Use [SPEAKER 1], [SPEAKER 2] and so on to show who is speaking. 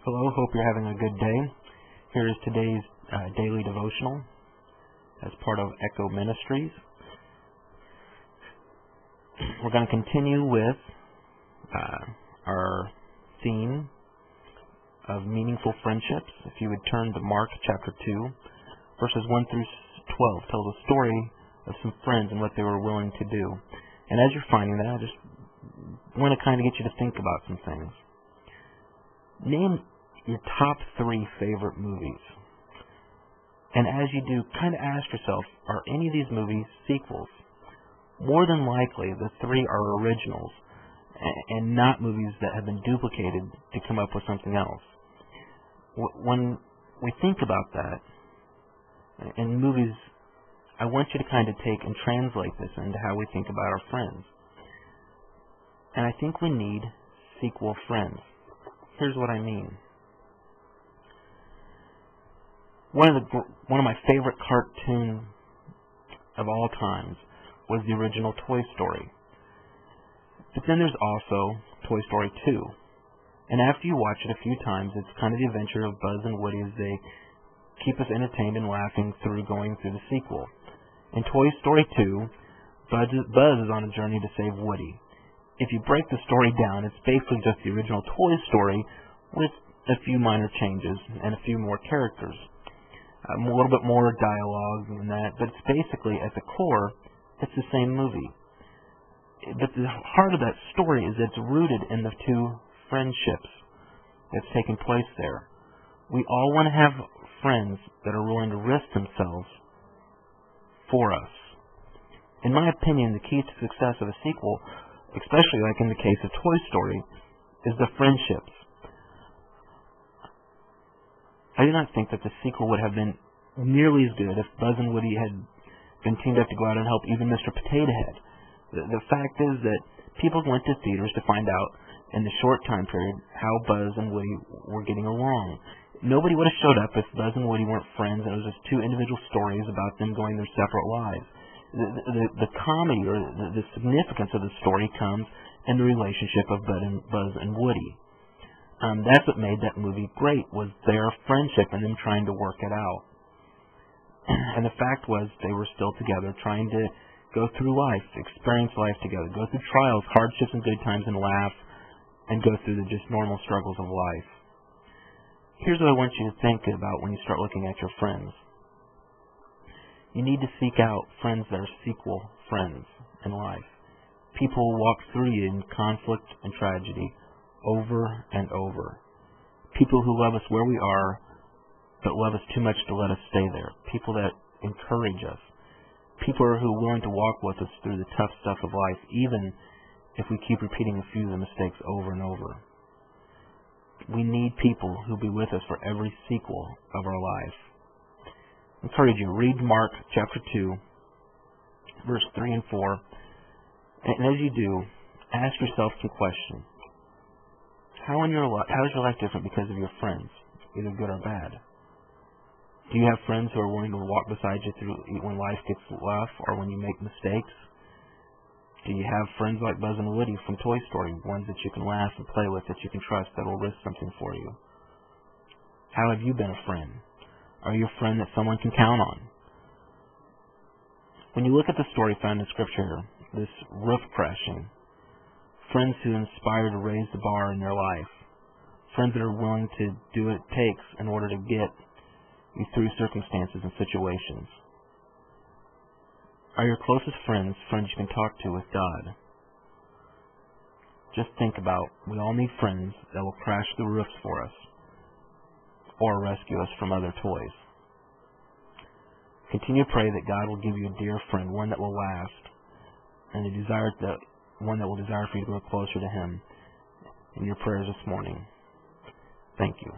[SPEAKER 1] Hello, hope you're having a good day. Here is today's daily devotional as part of Echo Ministries. We're going to continue with our theme of meaningful friendships. If you would turn to Mark chapter 2, verses 1 through 12, tells a story of some friends and what they were willing to do. And as you're finding that, I just want to kind of get you to think about some things. Name your top 3 favorite movies. And as you do, kind of ask yourself, are any of these movies sequels? More than likely, the 3 are originals and not movies that have been duplicated to come up with something else. When we think about that, in movies, I want you to kind of take and translate this into how we think about our friends. And I think we need sequel friends. Here's what I mean. One of my favorite cartoons of all times was the original Toy Story. But then there's also Toy Story 2. And after you watch it a few times, it's kind of the adventure of Buzz and Woody as they keep us entertained and laughing through going through the sequel. In Toy Story 2, Buzz is on a journey to save Woody. If you break the story down, it's basically just the original Toy Story with a few minor changes and a few more characters. A little bit more dialogue than that, but it's basically, at the core, it's the same movie. But the heart of that story is it's rooted in the 2 friendships that's taking place there. We all want to have friends that are willing to risk themselves for us. In my opinion, the key to success of a sequel, especially like in the case of Toy Story, is the friendships. I do not think that the sequel would have been nearly as good if Buzz and Woody had been teamed up to go out and help even Mr. Potato Head. The fact is that people went to theaters to find out in the short time period how Buzz and Woody were getting along. Nobody would have showed up if Buzz and Woody weren't friends and it was just 2 individual stories about them going their separate lives. The comedy or the significance of the story comes in the relationship of Buzz and Woody. That's what made that movie great, was their friendship and them trying to work it out. And the fact was they were still together, trying to go through life, experience life together, go through trials, hardships and good times and laugh, and go through the just normal struggles of life. Here's what I want you to think about when you start looking at your friends. You need to seek out friends that are sequel friends in life. People who walk through you in conflict and tragedy over and over. People who love us where we are, but love us too much to let us stay there. People that encourage us. People who are willing to walk with us through the tough stuff of life, even if we keep repeating a few of the mistakes over and over. We need people who will be with us for every sequel of our life. I encourage you, read Mark chapter 2, verse 3 and 4. And as you do, ask yourself some questions. How is your life different because of your friends, either good or bad? Do you have friends who are willing to walk beside you through when life gets rough or when you make mistakes? Do you have friends like Buzz and Woody from Toy Story, ones that you can laugh and play with, that you can trust, that will risk something for you? How have you been a friend? Are you a friend that someone can count on? When you look at the story found in Scripture here, this roof crashing, friends who inspire to raise the bar in their life, friends that are willing to do what it takes in order to get you through circumstances and situations. Are your closest friends you can talk to with God? Just think about, we all need friends that will crash the roofs for us or rescue us from other toys. Continue to pray that God will give you a dear friend, one that will last, and one that will desire for you to grow closer to Him in your prayers this morning. Thank you.